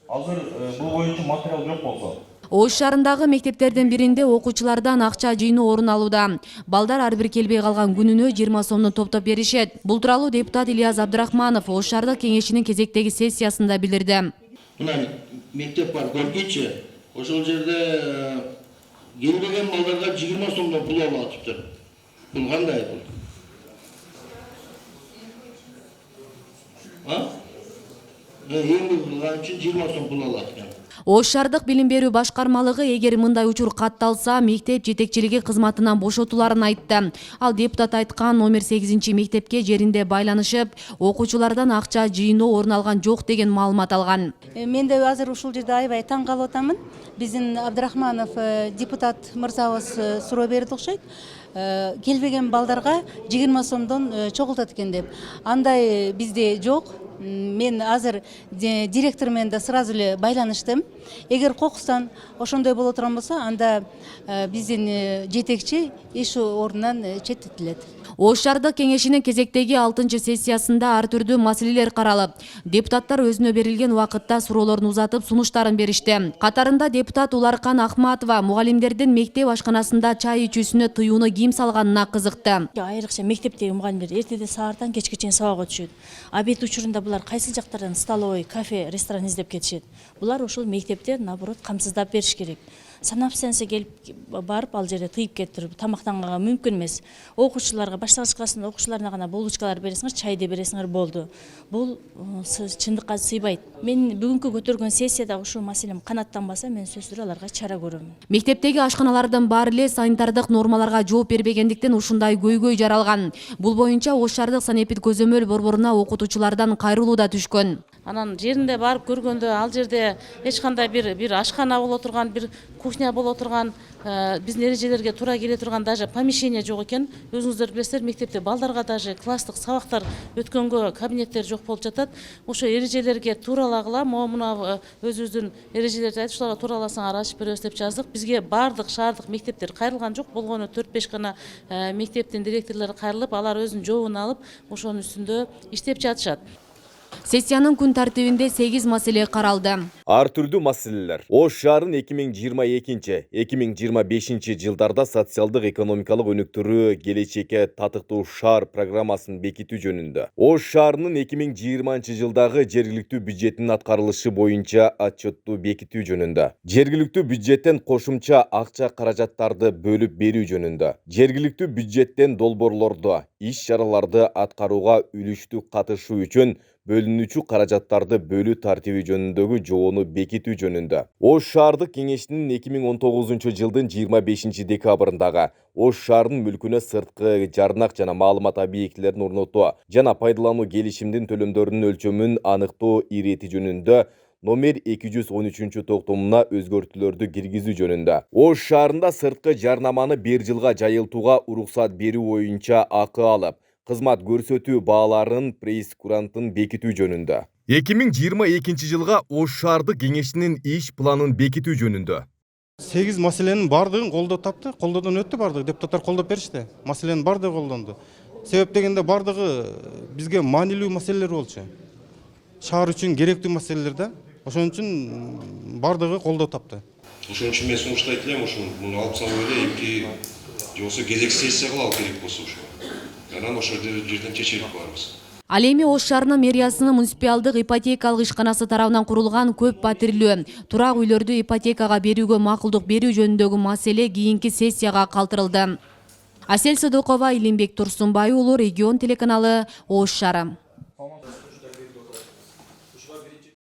Азыр бул боюнча материал жок болсо. Ош шаарындагы мектептердин биринде окуучулардан акча жыйноо орун алууда. Балдар ар бир келбей калган күнүнө 20 сомдон топтоп беришет. Бул тууралуу депутат Ильяс Абдрахманов Ош шаардык кеңешинин кезектеги сессиясында билдирди. Мына мектеп бар, көргөнчө ошол жерде келбеген балдарга 20 сомдон пул алып атыптыр. Бул кандай бул? Эми кылган үчүн 20 сом пул алат экен. Ош шаардык билим берүү башкармалыгы эгер мындай учур катталса, мектеп жетекчилиги кызматынан бошотуларын айтты. Ал депутат айткан номер 8 мектепке жеринде байланышып, окуучулардан акча жыйноо орун алган жок деген маалымат алган. Мен де азыр ушул жерде аябай таң калып атамын. Биздин Абдрахманов депутат мырзабыз суроо берди окшойт. Келбеген балдарга 20 сомдон чогултат экен деп. Андай бизде жок. Мен азыр директор менен да сразу эле байланыштым. Эгер кокустан ошондой боло турган болсо, анда биздин жетекчи иш ордунан четтетилет. Ош шаардык кеңешинин кезектеги 6-сессиясында ар түрдүү маселелер каралып, депутаттар өзүнө берилген убакытта суроолорун узатып, сунуштарын беришти. Катарында депутат Уларкан Ахматова мугалимдердин мектеп ашканасында чай ичүүсүнө тыюуну ким салганына кызыкты. Айрыкча мектептеги мугалимдер эртеде сааттан кечке чейин сабакка түшөт. Обед учурунда булар кайсыл жактардан столовый, кафе, ресторан издеп кетишет. Булар ушул мектепте наоборот камсыздап бериш керек. Санап сенсе келип барып ал жерде тыйып кетирип тамактанганга мүмкүн эмес. Окуучуларга баштагыч класстын окуучуларына гана булочкалар бересиңер, чайды бересиңер болду. Бул чындыкка сыйбайт. Мен бүгүнкү көтөргөн сессияда ушул маселем канаттанбаса, мен сөзсүз аларга чара көрөм. Мектептеги ашканалардын баары эле санитардык нормаларга жооп бербегендиктен ушундай көйгөй жаралган. Бул боюнча Ош шаардык санэпид көзөмөл борборуна окутуучулардан кайрылуу да түшкөн. Анан жеринде барып көргөндө ал жерде эч кандай бир ашкана боло турган, бир кухня боло турган, биздин эрежелерге туура келе турган даже помещение жок экен. Өзүңүздөр билесиздер, мектепте балдарга даже класстык сабактар өткөнгө кабинеттер жок болуп жатат. Ошо эрежелерге тууралагыла, мына өзүбүздүн эрежелерди айтып, ушуларга туураласаңар ачып беребиз деп жаздык. Бизге бардык шаардык мектептер кайрылган жок, болгону 4-5 гана мектептин директорлору кайрылып, алар өзүнүн жообун алып, ошонун үстүндө иштеп жатышат. Сессиянын күн тартибинде 8 маселе каралды. Ар түрдүү маселелер. Ош шаарын 2022-2025 жылдарда социалдык экономикалык өнүктүрүү келечекке татыктуу шаар программасын бекитүү жөнүндө. Ош шаарынын 2020 жылдагы жергиликтүү бюджетинин аткарылышы боюнча отчетту бекитүү жөнүндө. Жергиликтүү бюджеттен кошумча акча каражаттарды бөлүп берүү жөнүндө. Жергиликтүү бюджеттен долбоорлорду, иш чараларды аткарууга үлүштүү катышуу үчүн бөлүнүүчү каражаттарды бөлүү тартиби жөнүндөгү жобону бекитүү жөнүндө. Ош шаардык кеңешинин 2019 жылдын 25 декабрындагы Ош шаарынын мүлкүнө сырткы жарнак жана маалымат объектилерин орнотуу жана пайдалануу келишимдин төлөмдөрүнүн өлчөмүн аныктоо ирети жөнүндө номер 213 токтомуна өзгөртүүлөрдү киргизүү жөнүндө. Ош шаарында сырткы жарнаманы 1 жылга жайылтууга уруксат берүү боюнча акы алып, кызмат көрсөтүү бааларын прейскурантын бекитүү жөнүндө. 2022 жылга Ош шаардык кеңешинин иш планын бекитүү жөнүндө. 8 маселенин бардыгын колдоо тапты, колдоодон өттү бардыгы, депутаттар колдоп беришти. Маселенин бардыгы колдонду. Себеп дегенде бардыгы бизге маанилүү маселелер болчу. Шаар үчүн керектүү маселелер да. Ошон үчүн бардыгы колдоо тапты. Ошон үчүн мен сунуштайт элем, муну алып салып эле эки жосо кезек сессия кылалы керек болсо ошо. Анан ошол жерден чечилип каларбыз. Ал эми Ош шаарынын мэриясынын муниципалдык ипотекалык ишканасы тарабынан курулган көп патрилүү турак үйлөрдү ипотекага берүүгө макулдук берүү жөнүндөгү маселе кийинки сессияга калтырылды. Асел Садыкова, Илимбек Турсунбай уулу, Регион телеканалы, Ош шаары.